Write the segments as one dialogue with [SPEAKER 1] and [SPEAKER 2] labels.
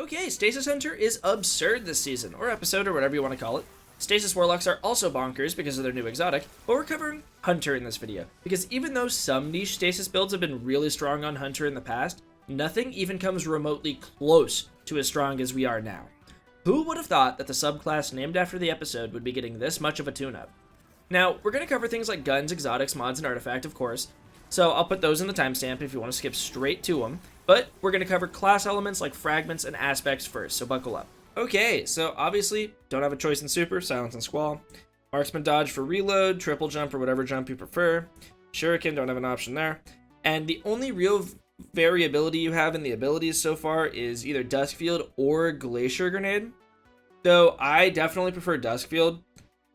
[SPEAKER 1] Okay, Stasis Hunter is absurd this season, or episode, or whatever you want to call it. Stasis Warlocks are also bonkers because of their new exotic, but we're covering Hunter in this video, because even though some niche Stasis builds have been really strong on Hunter in the past, nothing even comes remotely close to as strong as we are now. Who would have thought that the subclass named after the episode would be getting this much of a tune-up? Now, we're going to cover things like guns, exotics, mods, and artifact, of course, so I'll put those in the timestamp if you want to skip straight to them, but we're going to cover class elements like fragments and aspects first, so buckle up. Okay, so obviously, don't have a choice in super, silence and squall. Marksman dodge for reload, triple jump or whatever jump you prefer. Shuriken, don't have an option there. And the only real variability you have in the abilities so far is either duskfield or glacier grenade. Though I definitely prefer duskfield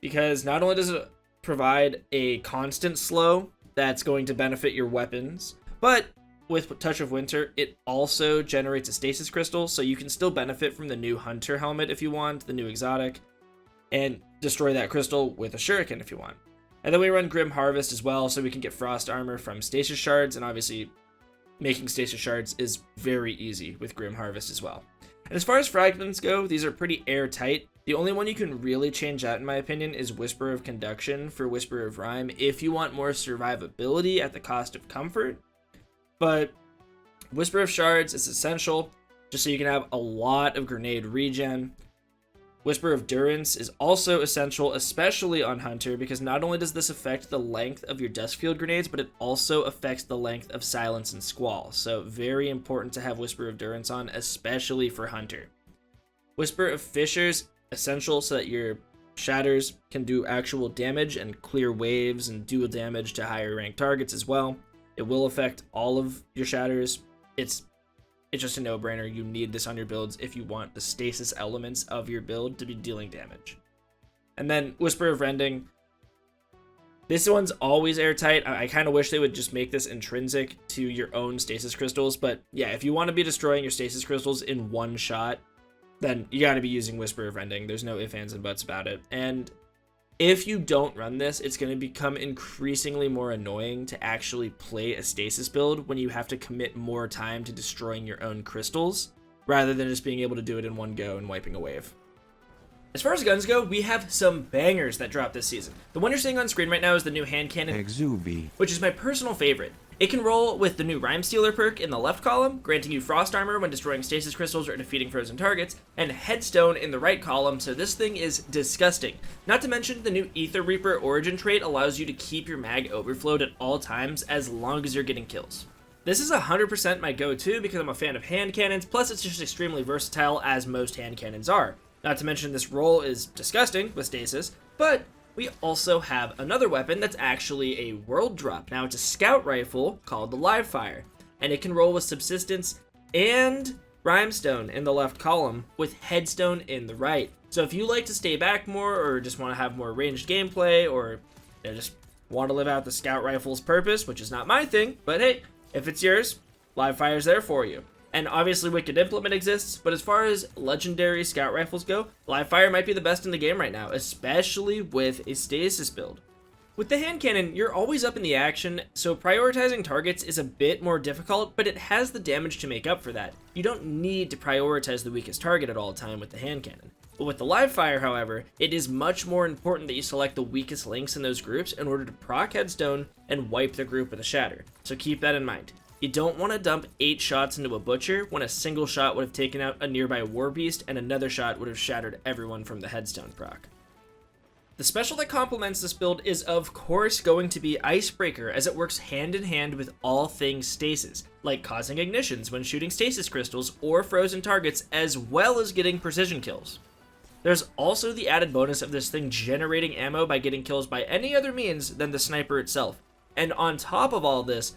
[SPEAKER 1] because not only does it provide a constant slow that's going to benefit your weapons, but with Touch of Winter, it also generates a stasis crystal, so you can still benefit from the new Hunter helmet if you want, the new exotic, and destroy that crystal with a shuriken if you want. And then we run Grim Harvest as well, so we can get frost armor from stasis shards, and obviously making stasis shards is very easy with Grim Harvest as well. And as far as fragments go, these are pretty airtight. The only one you can really change out, in my opinion, is Whisper of Conduction for Whisper of Rhyme if you want more survivability at the cost of comfort. But Whisper of Shards is essential, just so you can have a lot of grenade regen. Whisper of Durance is also essential, especially on Hunter, because not only does this affect the length of your duskfield grenades, but it also affects the length of silence and squall. So very important to have Whisper of Durance on, especially for Hunter. Whisper of Fissures, essential so that your shatters can do actual damage and clear waves and do damage to higher ranked targets as well. It will affect all of your shatters. It's just a no-brainer. You need this on your builds if you want the stasis elements of your build to be dealing damage. And then Whisper of Rending. This one's always airtight. I kind of wish they would just make this intrinsic to your own stasis crystals. But yeah, if you want to be destroying your stasis crystals in one shot, then you got to be using Whisper of Rending. There's no ifs, ands, and buts about it. And if you don't run this, it's going to become increasingly more annoying to actually play a stasis build when you have to commit more time to destroying your own crystals, rather than just being able to do it in one go and wiping a wave. As far as guns go, we have some bangers that dropped this season. The one you're seeing on screen right now is the new hand cannon, which is my personal favorite. It can roll with the new Rhyme Stealer perk in the left column, granting you frost armor when destroying stasis crystals or defeating frozen targets, and headstone in the right column, so this thing is disgusting. Not to mention, the new Ether Reaper origin trait allows you to keep your mag overflowed at all times as long as you're getting kills. This is 100% my go-to because I'm a fan of hand cannons, plus it's just extremely versatile as most hand cannons are. Not to mention this roll is disgusting with stasis, but we also have another weapon that's actually a world drop. Now it's a scout rifle called the Live Fire, and it can roll with subsistence and rhymestone in the left column with headstone in the right. So if you like to stay back more or just want to have more ranged gameplay or just want to live out the scout rifle's purpose, which is not my thing, but hey, if it's yours, Live Fire's there for you. And obviously Wicked Implement exists, but as far as legendary scout rifles go, Live Fire might be the best in the game right now, especially with a stasis build. With the hand cannon, you're always up in the action, so prioritizing targets is a bit more difficult, but it has the damage to make up for that. You don't need to prioritize the weakest target at all time with the hand cannon. But with the Live Fire, however, it is much more important that you select the weakest links in those groups in order to proc headstone and wipe the group with a shatter, so keep that in mind. You don't want to dump 8 shots into a butcher when a single shot would have taken out a nearby war beast and another shot would have shattered everyone from the headstone proc. The special that complements this build is of course going to be Icebreaker, as it works hand in hand with all things stasis, like causing ignitions when shooting stasis crystals or frozen targets, as well as getting precision kills. There's also the added bonus of this thing generating ammo by getting kills by any other means than the sniper itself. And on top of all this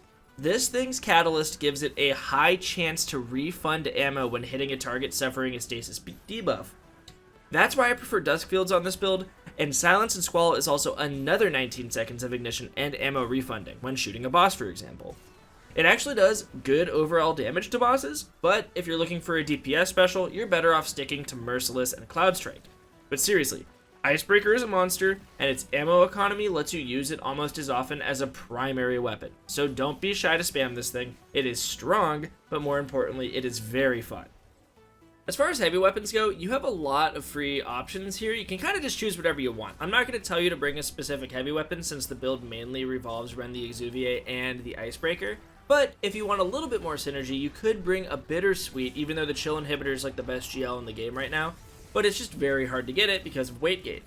[SPEAKER 1] thing's catalyst gives it a high chance to refund ammo when hitting a target suffering a stasis debuff. That's why I prefer duskfields on this build, and silence and squall is also another 19 seconds of ignition and ammo refunding when shooting a boss, for example. It actually does good overall damage to bosses, but if you're looking for a DPS special, you're better off sticking to Merciless and Cloud Strike. But seriously, Icebreaker is a monster, and its ammo economy lets you use it almost as often as a primary weapon. So don't be shy to spam this thing. It is strong, but more importantly, it is very fun. As far as heavy weapons go, you have a lot of free options here. You can kind of just choose whatever you want. I'm not going to tell you to bring a specific heavy weapon since the build mainly revolves around the Exuviae and the Icebreaker. But if you want a little bit more synergy, you could bring a Bittersweet, even though the Chill Inhibitor is like the best GL in the game right now. But it's just very hard to get it because of weight gain.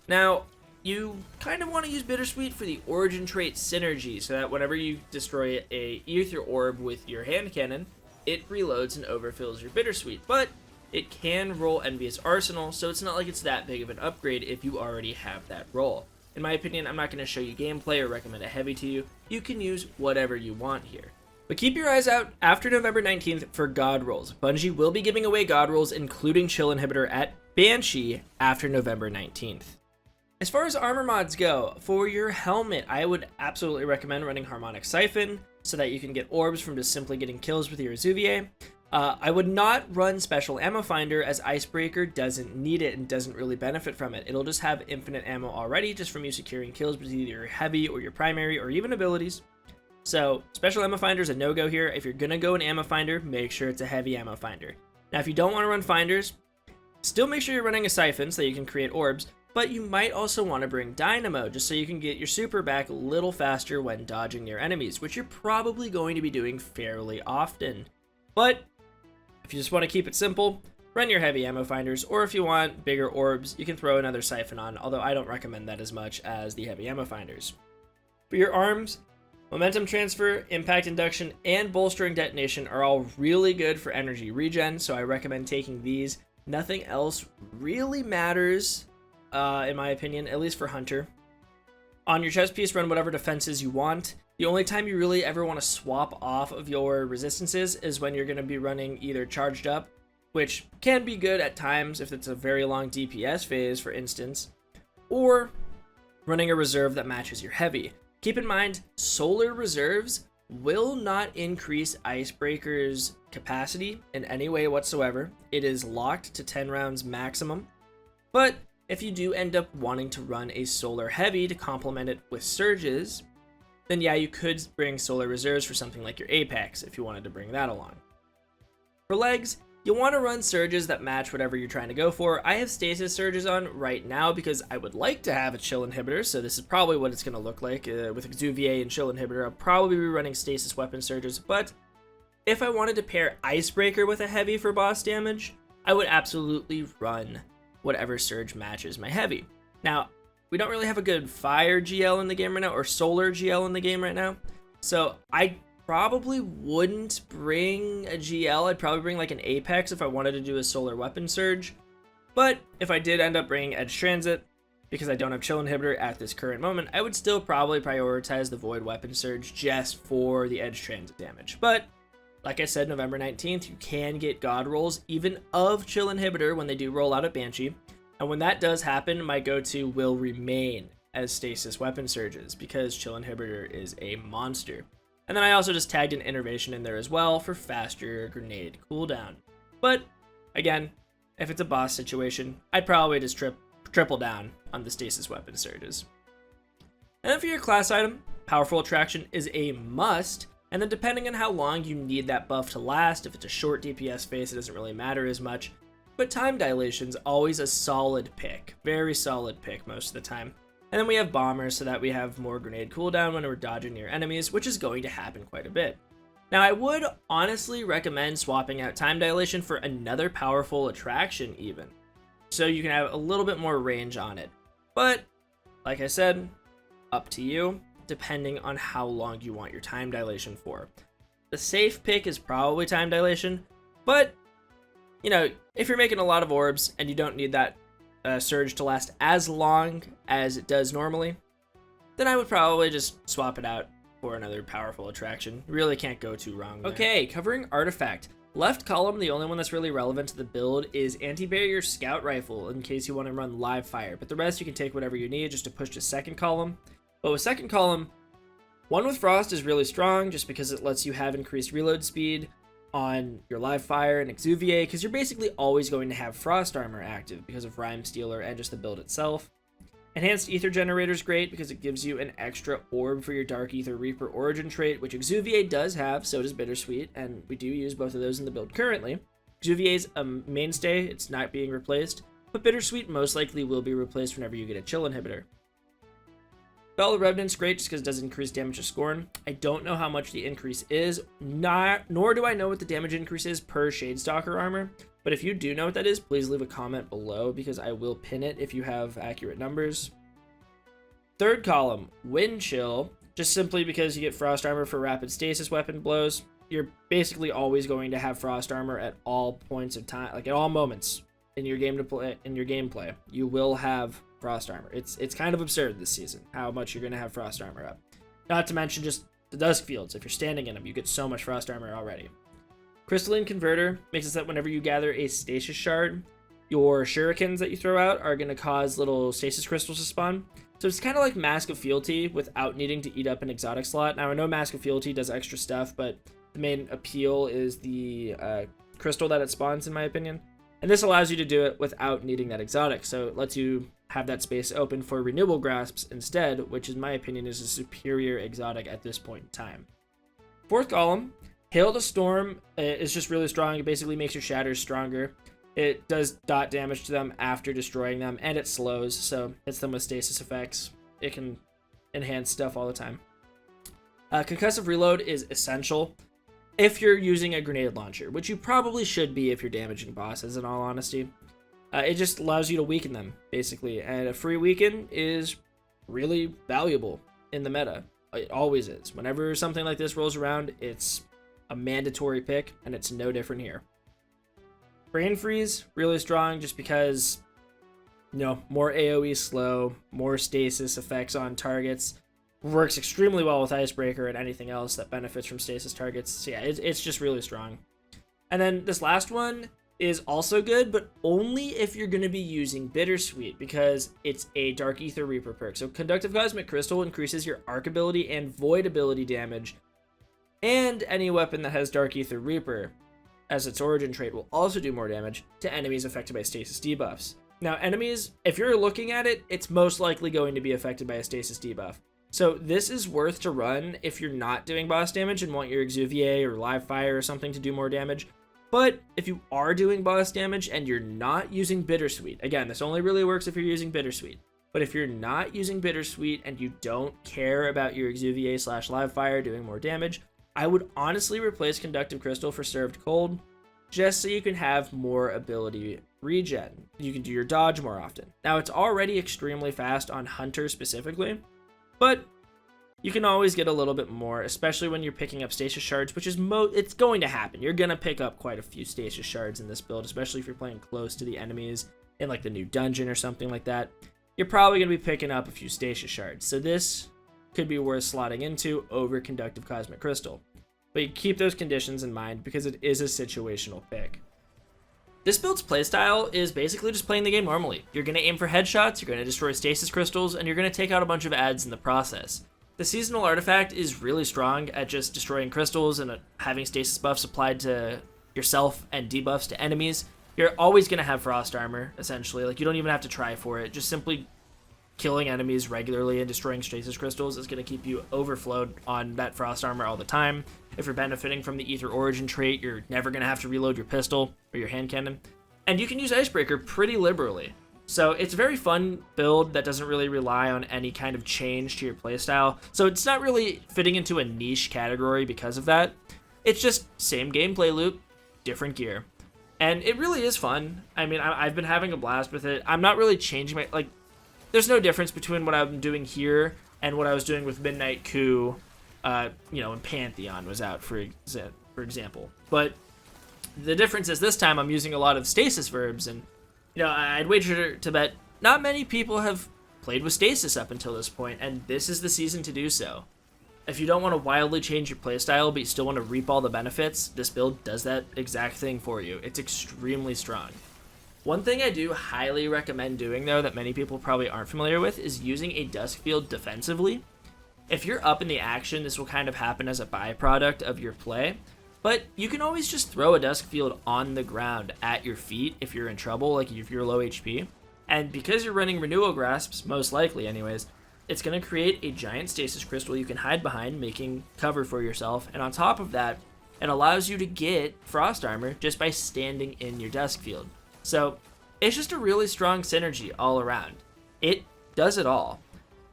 [SPEAKER 1] Now, you kind of want to use Bittersweet for the Origin trait synergy, so that whenever you destroy a Ether Orb with your hand cannon, it reloads and overfills your Bittersweet. But it can roll Envious Arsenal, so it's not like it's that big of an upgrade if you already have that roll. In my opinion, I'm not going to show you gameplay or recommend a heavy to you. You can use whatever you want here. But keep your eyes out after November 19th for God rolls. Bungie will be giving away God rolls, including Chill Inhibitor at Banshee after November 19th. As far as armor mods go, for your helmet, I would absolutely recommend running Harmonic Siphon so that you can get orbs from just simply getting kills with your Exuviae. I would not run Special Ammo Finder as Icebreaker doesn't need it and doesn't really benefit from it. It'll just have infinite ammo already just from you securing kills with either your heavy or your primary or even abilities. So Special Ammo Finder is a no-go here. If you're going to go an Ammo Finder, make sure it's a heavy Ammo Finder. Now if you don't want to run Finders, still make sure you're running a Siphon so that you can create orbs, but you might also want to bring Dynamo just so you can get your super back a little faster when dodging your enemies, which you're probably going to be doing fairly often. But if you just want to keep it simple, run your heavy ammo finders, or if you want bigger orbs, you can throw another Siphon on, although I don't recommend that as much as the heavy ammo finders. For your arms, Momentum Transfer, Impact Induction, and Bolstering Detonation are all really good for energy regen, so I recommend taking these. Nothing else really matters, in my opinion, at least for Hunter. On your chest piece, run whatever defenses you want. The only time you really ever want to swap off of your resistances is when you're going to be running either Charged Up, which can be good at times if it's a very long DPS phase, for instance, or running a reserve that matches your heavy. Keep in mind, solar reserves will not increase Icebreaker's capacity in any way whatsoever. It is locked to 10 rounds maximum, but if you do end up wanting to run a solar heavy to complement it with surges, then yeah, you could bring solar reserves for something like your Apex if you wanted to bring that along. For legs, you'll want to run surges that match whatever you're trying to go for. I have stasis surges on right now because I would like to have a chill inhibitor, so this is probably what it's going to look like. With Exuviae and chill inhibitor, I'll probably be running stasis weapon surges, but if I wanted to pair Icebreaker with a heavy for boss damage, I would absolutely run whatever surge matches my heavy. Now, we don't really have a good fire GL in the game right now, or solar GL in the game right now, so I probably wouldn't bring a GL. I'd probably bring like an Apex if I wanted to do a solar weapon surge, but if I did end up bringing Edge Transit, because I don't have chill inhibitor at this current moment, I would still probably prioritize the void weapon surge just for the Edge Transit damage. But like I said, November 19th, you can get God rolls even of chill inhibitor when they do roll out at Banshee. And when that does happen, my go-to will remain as stasis weapon surges because chill inhibitor is a monster. And then I also just tagged an innervation in there as well for faster grenade cooldown. But again, if it's a boss situation, I'd probably just triple down on the stasis weapon surges. And then for your class item, Powerful Attraction is a must. And then depending on how long you need that buff to last, if it's a short DPS phase, it doesn't really matter as much. But Time Dilation's always a solid pick. Very solid pick most of the time. And then we have Bombers so that we have more grenade cooldown when we're dodging near enemies, which is going to happen quite a bit. Now I would honestly recommend swapping out Time Dilation for another Powerful Attraction even, so you can have a little bit more range on it. But like I said, up to you, depending on how long you want your Time Dilation for. The safe pick is probably Time Dilation, but you know, if you're making a lot of orbs and you don't need that surge to last as long as it does normally, then I would probably just swap it out for another Powerful Attraction. You really can't go too wrong there. Okay, covering Artifact. Left column, the only one that's really relevant to the build is Anti-Barrier Scout Rifle in case you want to run live fire, but the rest you can take whatever you need just to push to second column. But with second column, One with Frost is really strong just because it lets you have increased reload speed on your live fire and Exuviae, because you're basically always going to have frost armor active because of Rhyme Stealer and just the build itself. Enhanced Ether Generator is great because it gives you an extra orb for your Dark Ether Reaper Origin trait, which Exuviae does have, so does Bittersweet, and we do use both of those in the build currently. Exuvier is a mainstay, it's not being replaced, but Bittersweet most likely will be replaced whenever you get a chill inhibitor. Bell of Revenant's great just because it does increase damage to Scorn. I don't know how much the increase is, nor do I know what the damage increase is per Shadestalker armor, but if you do know what that is, please leave a comment below because I will pin it if you have accurate numbers. Third column, Wind Chill, just simply because you get Frost Armor for rapid stasis weapon blows. You're basically always going to have Frost Armor at all points of time, like at all moments in your gameplay. You will have Frost Armor. It's kind of absurd this season how much you're going to have Frost Armor up. Not to mention just the duskfields. If you're standing in them, you get so much Frost Armor already. Crystalline Converter makes it so that whenever you gather a stasis shard, your shurikens that you throw out are going to cause little stasis crystals to spawn. So it's kind of like Mask of Fealty without needing to eat up an exotic slot. Now I know Mask of Fealty does extra stuff, but the main appeal is the crystal that it spawns, in my opinion. And this allows you to do it without needing that exotic. So it lets you have that space open for Renewal Grasps instead, which in my opinion is a superior exotic at this point in time. Fourth column, Hail to Storm is just really strong. It basically makes your shatters stronger. It does dot damage to them after destroying them, and it slows, so hits them with stasis effects. It can enhance stuff all the time. Concussive Reload is essential if you're using a grenade launcher, which you probably should be if you're damaging bosses, in all honesty. It just allows you to weaken them, basically, and a free weaken is really valuable in the meta. It always is. Whenever something like this rolls around, it's a mandatory pick, and it's no different here. Brain Freeze, really strong just because, you know, more AoE slow, more stasis effects on targets. Works extremely well with Icebreaker and anything else that benefits from stasis targets. So yeah, it's just really strong. And then this last one is also good, but only if you're going to be using Bittersweet, because it's a Dark Aether Reaper perk. So Conductive Cosmic Crystal increases your arc ability and void ability damage, and any weapon that has Dark Aether Reaper as its origin trait will also do more damage to enemies affected by stasis debuffs. Now, enemies, if you're looking at it, it's most likely going to be affected by a stasis debuff. So this is worth to run if you're not doing boss damage and want your Exuvier or Live Fire or something to do more damage. But if you are doing boss damage and you're not using Bittersweet, again, this only really works if you're using Bittersweet, but if you're not using Bittersweet and you don't care about your Exuvier / Live Fire doing more damage, I would honestly replace Conductive Crystal for Served Cold, just so you can have more ability regen. You can do your dodge more often. Now, it's already extremely fast on Hunter specifically, but you can always get a little bit more, especially when you're picking up stasis shards, which is it's going to happen. You're going to pick up quite a few stasis shards in this build, especially if you're playing close to the enemies in like the new dungeon or something like that. You're probably going to be picking up a few stasis shards, so this could be worth slotting into over Conductive Cosmic Crystal. But you keep those conditions in mind because it is a situational pick. This build's playstyle is basically just playing the game normally. You're going to aim for headshots, you're going to destroy stasis crystals, and you're going to take out a bunch of ads in the process. The seasonal artifact is really strong at just destroying crystals and having stasis buffs applied to yourself and debuffs to enemies. You're always going to have Frost Armor, essentially. Like, you don't even have to try for it. Just simply killing enemies regularly and destroying stasis crystals is going to keep you overflowed on that Frost Armor all the time. If you're benefiting from the Aether Origin trait, you're never going to have to reload your pistol or your hand cannon. And you can use Icebreaker pretty liberally. So it's a very fun build that doesn't really rely on any kind of change to your playstyle. So it's not really fitting into a niche category because of that. It's just same gameplay loop, different gear. And it really is fun. I mean, I've been having a blast with it. I'm not really changing my... Like, there's no difference between what I'm doing here and what I was doing with Midnight Coup, when Pantheon was out, for example. But the difference is this time I'm using a lot of stasis verbs, and I'd wager to bet not many people have played with stasis up until this point, and this is the season to do so. If you don't want to wildly change your playstyle, but you still want to reap all the benefits, this build does that exact thing for you. It's extremely strong. One thing I do highly recommend doing, though, that many people probably aren't familiar with, is using a duskfield defensively. If you're up in the action, this will kind of happen as a byproduct of your play, but you can always just throw a duskfield on the ground at your feet if you're in trouble, like if you're low HP. And because you're running Renewal Grasps, most likely anyways, it's going to create a giant stasis crystal you can hide behind, making cover for yourself. And on top of that, and allows you to get frost armor just by standing in your duskfield. So it's just a really strong synergy all around. It does it all.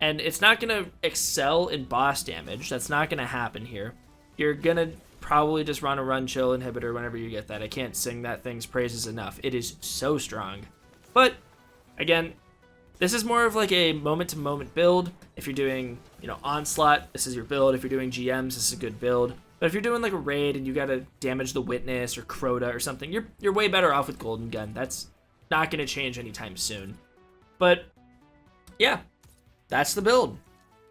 [SPEAKER 1] And it's not going to excel in boss damage. That's not going to happen here. You're going to probably just run a run chill inhibitor whenever you get that. I can't sing that thing's praises enough. It is so strong. But again, this is more of like a moment-to-moment build. If you're doing, Onslaught, this is your build. If you're doing GMs, this is a good build. But if you're doing like a raid and you gotta damage the Witness or Crota or something, you're way better off with Golden Gun. That's not gonna change anytime soon. But yeah, that's the build.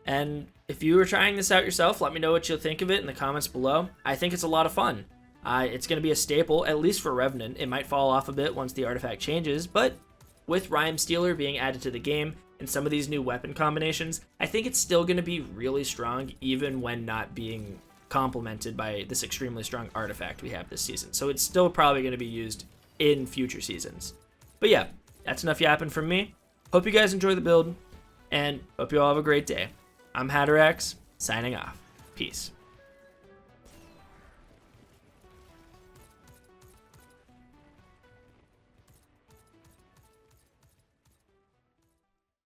[SPEAKER 1] And if you are trying this out yourself, let me know what you'll think of it in the comments below. I think it's a lot of fun. It's gonna be a staple, at least for Revenant. It might fall off a bit once the artifact changes, but with Rhyme Stealer being added to the game and some of these new weapon combinations, I think it's still going to be really strong even when not being complemented by this extremely strong artifact we have this season. So it's still probably going to be used in future seasons. But yeah, that's enough yapping from me. Hope you guys enjoy the build, and hope you all have a great day. I'm Hatterax, signing off. Peace.